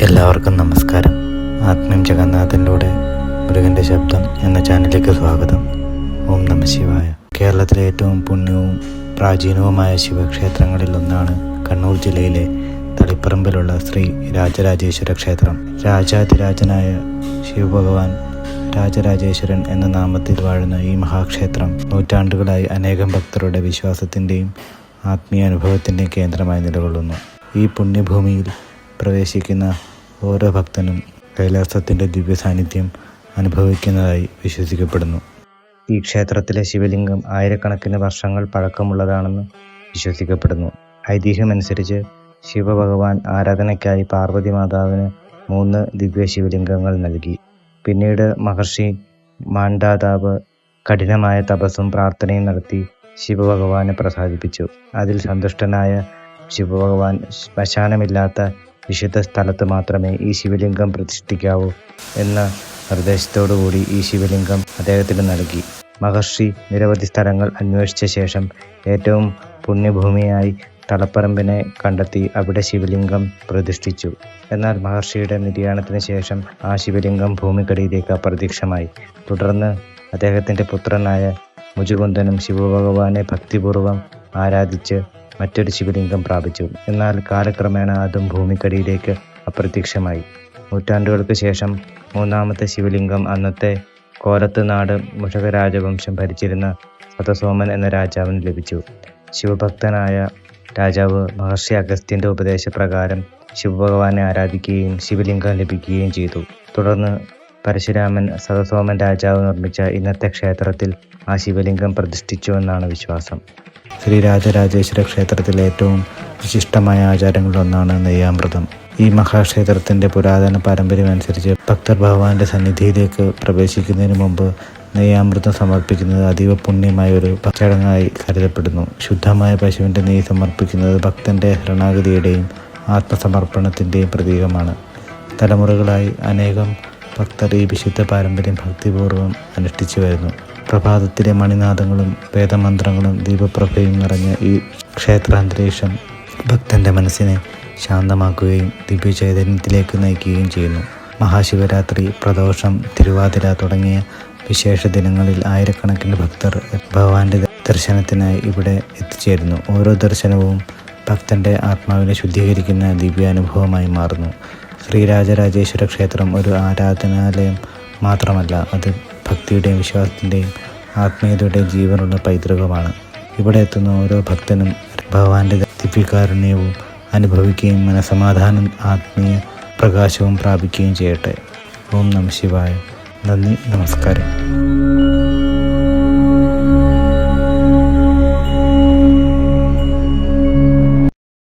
എല്ലാവർക്കും നമസ്കാരം. ആത്മീയം ജഗന്നാഥനിലൂടെ മുരുകൻ്റെ ശബ്ദം എന്ന ചാനലിലേക്ക് സ്വാഗതം. ഓം നമ ശിവായ. കേരളത്തിലെ ഏറ്റവും പുണ്യവും പ്രാചീനവുമായ ശിവക്ഷേത്രങ്ങളിൽ ഒന്നാണ് കണ്ണൂർ ജില്ലയിലെ തളിപ്പറമ്പിലുള്ള ശ്രീ രാജരാജേശ്വര ക്ഷേത്രം. രാജാതിരാജനായ ശിവഭഗവാൻ രാജരാജേശ്വരൻ എന്ന നാമത്തിൽ വാഴുന്ന ഈ മഹാക്ഷേത്രം നൂറ്റാണ്ടുകളായി അനേകം ഭക്തരുടെ വിശ്വാസത്തിൻ്റെയും ആത്മീയ അനുഭവത്തിൻ്റെയും കേന്ദ്രമായി നിലകൊള്ളുന്നു. ഈ പുണ്യഭൂമിയിൽ പ്രവേശിക്കുന്ന ഓരോ ഭക്തനും കൈലാസത്തിൻ്റെ ദിവ്യ സാന്നിധ്യം അനുഭവിക്കുന്നതായി വിശ്വസിക്കപ്പെടുന്നു. ഈ ക്ഷേത്രത്തിലെ ശിവലിംഗം ആയിരക്കണക്കിന് വർഷങ്ങൾ പഴക്കമുള്ളതാണെന്ന് വിശ്വസിക്കപ്പെടുന്നു. ഐതിഹ്യമനുസരിച്ച് ശിവഭഗവാൻ ആരാധനയ്ക്കായി പാർവതി മാതാവിന് 3 ദിവ്യ ശിവലിംഗങ്ങൾ നൽകി. പിന്നീട് മഹർഷി മാണ്ഡാതാവ് കഠിനമായ തപസ്സും പ്രാർത്ഥനയും നടത്തി ശിവഭഗവാനെ പ്രസാദിപ്പിച്ചു. അതിൽ സന്തുഷ്ടനായ ശിവഭഗവാൻ ശ്മശാനമില്ലാത്ത വിശുദ്ധ സ്ഥലത്ത് മാത്രമേ ഈ ശിവലിംഗം പ്രതിഷ്ഠിക്കാവൂ എന്ന നിർദ്ദേശത്തോടുകൂടി ഈ ശിവലിംഗം അദ്ദേഹത്തിന് നൽകി. മഹർഷി നിരവധി സ്ഥലങ്ങൾ അന്വേഷിച്ച ശേഷം ഏറ്റവും പുണ്യഭൂമിയായി തളപ്പറമ്പിനെ കണ്ടെത്തി അവിടെ ശിവലിംഗം പ്രതിഷ്ഠിച്ചു. എന്നാൽ മഹർഷിയുടെ നിര്യാണത്തിന് ശേഷം ആ ശിവലിംഗം ഭൂമിക്കടിയിലേക്ക് അപ്രത്യക്ഷമായി. തുടർന്ന് അദ്ദേഹത്തിൻ്റെ പുത്രനായ മുചുകുന്ദനും ശിവഭഗവാനെ ഭക്തിപൂർവ്വം ആരാധിച്ച് മറ്റൊരു ശിവലിംഗം പ്രാപിച്ചു. എന്നാൽ കാലക്രമേണ അതും ഭൂമിക്കടിയിലേക്ക് അപ്രത്യക്ഷമായി. നൂറ്റാണ്ടുകൾക്ക് ശേഷം 3ാമത്തെ ശിവലിംഗം അന്നത്തെ കോലത്തുനാട് മുഷക രാജവംശം ഭരിച്ചിരുന്ന സതസോമൻ എന്ന രാജാവിന് ലഭിച്ചു. ശിവഭക്തനായ രാജാവ് മഹർഷി അഗസ്ത്യൻ്റെ ഉപദേശപ്രകാരം ശിവഭഗവാനെ ആരാധിക്കുകയും ശിവലിംഗം ലഭിക്കുകയും ചെയ്തു. തുടർന്ന് പരശുരാമൻ സതസോമൻ രാജാവ് നിർമ്മിച്ച ഇന്നത്തെ ക്ഷേത്രത്തിൽ ആ ശിവലിംഗം പ്രതിഷ്ഠിച്ചു എന്നാണ് വിശ്വാസം. ശ്രീ രാജരാജേശ്വര ക്ഷേത്രത്തിലെ ഏറ്റവും വിശിഷ്ടമായ ആചാരങ്ങളിലൊന്നാണ് നെയ്യാമൃതം. ഈ മഹാക്ഷേത്രത്തിൻ്റെ പുരാതന പാരമ്പര്യമനുസരിച്ച് ഭക്തർ ഭഗവാന്റെ സന്നിധിയിലേക്ക് പ്രവേശിക്കുന്നതിന് മുമ്പ് നെയ്യാമൃതം സമർപ്പിക്കുന്നത് അതീവ പുണ്യമായ ഒരു ചടങ്ങായി കരുതപ്പെടുന്നു. ശുദ്ധമായ പശുവിൻ്റെ നെയ്യ് സമർപ്പിക്കുന്നത് ഭക്തൻ്റെ ശരണാഗതിയുടെയും ആത്മസമർപ്പണത്തിൻ്റെയും പ്രതീകമാണ്. തലമുറകളായി അനേകം ഭക്തർ ഈ വിശുദ്ധ പാരമ്പര്യം ഭക്തിപൂർവ്വം അനുഷ്ഠിച്ചു വരുന്നു. പ്രഭാതത്തിലെ മണിനാദങ്ങളും വേദമന്ത്രങ്ങളും ദീപപ്രഭയും നിറഞ്ഞ ഈ ക്ഷേത്രാന്തരീക്ഷം ഭക്തൻ്റെ മനസ്സിനെ ശാന്തമാക്കുകയും ദിവ്യചൈതന്യത്തിലേക്ക് നയിക്കുകയും ചെയ്യുന്നു. മഹാശിവരാത്രി, പ്രദോഷം, തിരുവാതിര തുടങ്ങിയ വിശേഷ ദിനങ്ങളിൽ ആയിരക്കണക്കിന് ഭക്തർ ഭഗവാന്റെ ദർശനത്തിനായി ഇവിടെ എത്തിച്ചേരുന്നു. ഓരോ ദർശനവും ഭക്തൻ്റെ ആത്മാവിനെ ശുദ്ധീകരിക്കുന്ന ദിവ്യാനുഭവമായി മാറുന്നു. ശ്രീ രാജരാജേശ്വര ക്ഷേത്രം ഒരു ആരാധനാലയം മാത്രമല്ല, അത് ഭക്തിയുടെയും വിശ്വാസത്തിൻ്റെയും ആത്മീയതയുടെയും ജീവനുള്ള പൈതൃകമാണ്. ഇവിടെ എത്തുന്ന ഓരോ ഭക്തനും ഭഗവാന്റെ ദിവ്യകാരുണ്യവും അനുഭവിക്കുകയും മനസമാധാനം ആത്മീയ പ്രകാശവും പ്രാപിക്കുകയും ചെയ്യട്ടെ. ഓം നമ ശിവായ. നന്ദി, നമസ്കാരം.